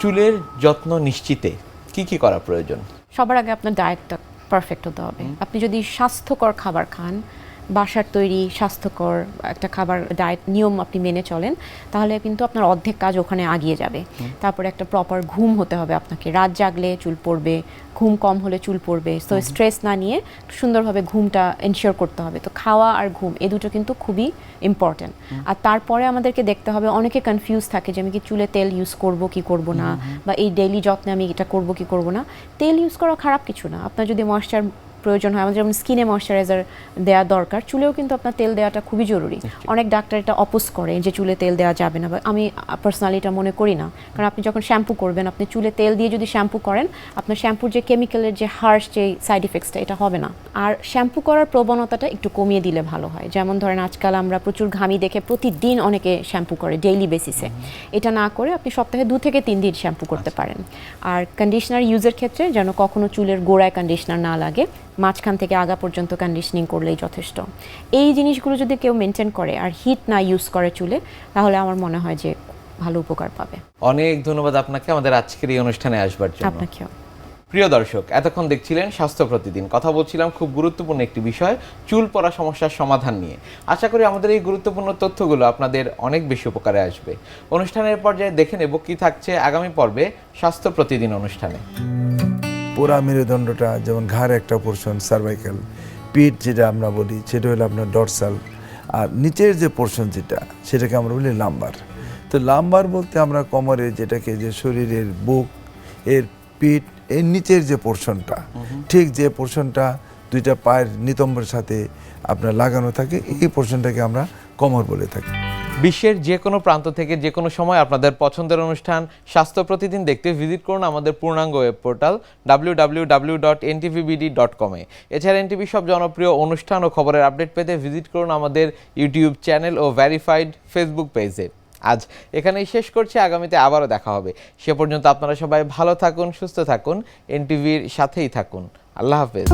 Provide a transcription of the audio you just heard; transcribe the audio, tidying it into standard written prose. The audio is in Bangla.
চুলের যত্ন নিশ্চিতে কি কি করা প্রয়োজন? সবার আগে আপনার ডায়েটটা পারফেক্ট হতে হবে। আপনি যদি স্বাস্থ্যকর খাবার খান, বাসার তৈরি স্বাস্থ্যকর একটা খাবার ডায়েট নিয়ম আপনি মেনে চলেন, তাহলে কিন্তু আপনার অর্ধেক কাজ ওখানে আগিয়ে যাবে। তারপরে একটা প্রপার ঘুম হতে হবে আপনাকে, রাত জাগলে চুল পড়বে, ঘুম কম হলে চুল পড়বে। তো স্ট্রেস না নিয়ে সুন্দরভাবে ঘুমটা এনশিওর করতে হবে। তো খাওয়া আর ঘুম এই দুটো কিন্তু খুবই ইম্পর্টেন্ট। আর তারপরে আমাদেরকে দেখতে হবে, অনেকে কনফিউজ থাকে যে আমি কি চুলে তেল ইউজ করব কি করব না, বা এই ডেইলি যত্নে আমি এটা করব কি করব না। তেল ইউজ করা খারাপ কিছু না। আপনার যদি ময়েশ্চার প্রয়োজন হয়, আমাদের যেমন স্কিনে ময়েশ্চারাইজার দেওয়া দরকার, চুলেও কিন্তু আপনার তেল দেওয়াটা খুবই জরুরি। অনেক ডাক্তার এটা অপোজ করে যে চুলে তেল দেওয়া যাবে না, বা আমি পার্সোনালি এটা মনে করি না। কারণ আপনি যখন শ্যাম্পু করবেন, আপনি চুলে তেল দিয়ে যদি শ্যাম্পু করেন, আপনার শ্যাম্পুর যে কেমিক্যালের যে হার্শ যে সাইড ইফেক্টসটা, এটা হবে না। আর শ্যাম্পু করার প্রবণতাটা একটু কমিয়ে দিলে ভালো হয়। যেমন ধরেন আজকাল আমরা প্রচুর ঘামি দেখে প্রতিদিন অনেকে শ্যাম্পু করে ডেইলি বেসিসে। এটা না করে আপনি সপ্তাহে 2 থেকে 3 দিন শ্যাম্পু করতে পারেন। আর কন্ডিশনার ইউজের ক্ষেত্রে যেন কখনো চুলের গোড়ায় কন্ডিশনার না লাগে, মাঝখান থেকে আগা পর্যন্ত কন্ডিশনিং করলেই যথেষ্ট। এই জিনিসগুলো যদি কেউ মেনটেন করে আর হিট না ইউজ করে চুলে, তাহলে আমার মনে হয় যে ভালো উপকার পাবে। অনেক ধন্যবাদ আপনাকে আমাদের আজকের এই অনুষ্ঠানে আসবার জন্য। আপনাকেও। প্রিয় দর্শক, এতক্ষণ দেখছিলেন স্বাস্থ্য প্রতিদিন। কথা বলছিলাম খুব গুরুত্বপূর্ণ একটি বিষয়, চুল পড়া সমস্যার সমাধান নিয়ে। আশা করি আমাদের এই গুরুত্বপূর্ণ তথ্যগুলো আপনাদের অনেক বেশি উপকারে আসবে। অনুষ্ঠানের পর্যায়ে দেখে নেব কি থাকছে আগামী পর্বে স্বাস্থ্য প্রতিদিন অনুষ্ঠানে। পুরা মেরুদণ্ডটা, যেমন ঘাড় একটা পোর্শন, সার্ভাইকাল, পিঠ যেটা আমরা বলি সেটা হলো আপনার ডরসাল, আর নিচের যে পোর্শন যেটা সেটাকে আমরা বলি লাম্বার। তো লাম্বার বলতে আমরা কোমরের যেটাকে, যে শরীরের বুক এর পিঠ এর নিচের যে পোর্শনটা, ঠিক যে পোর্শনটা দুইটা পায়ের নিতম্বের সাথে আপনার লাগানো থাকে, এই পোর্শনটাকে আমরা কোমর বলে থাকি। বিশ্বের যে কোনো প্রান্ত থেকে যে কোনো সময় আপনাদের পছন্দের অনুষ্ঠান স্বাস্থ্য প্রতিদিন দেখতে ভিজিট করুন আমাদের পূর্ণাঙ্গ ওয়েব পোর্টাল www.ntvbd.com এ। এছাড়া এনটিভি সব জনপ্রিয় অনুষ্ঠান ও খবরের আপডেট পেতে ভিজিট করুন আমাদের ইউটিউব চ্যানেল ও ভেরিফাইড ফেসবুক পেজে। আজ এখানেই শেষ করছি, আগামীতে আবারও দেখা হবে। সে পর্যন্ত আপনারা সবাই ভালো থাকুন, সুস্থ থাকুন, এনটিভির সাথেই থাকুন। আল্লাহ হাফেজ।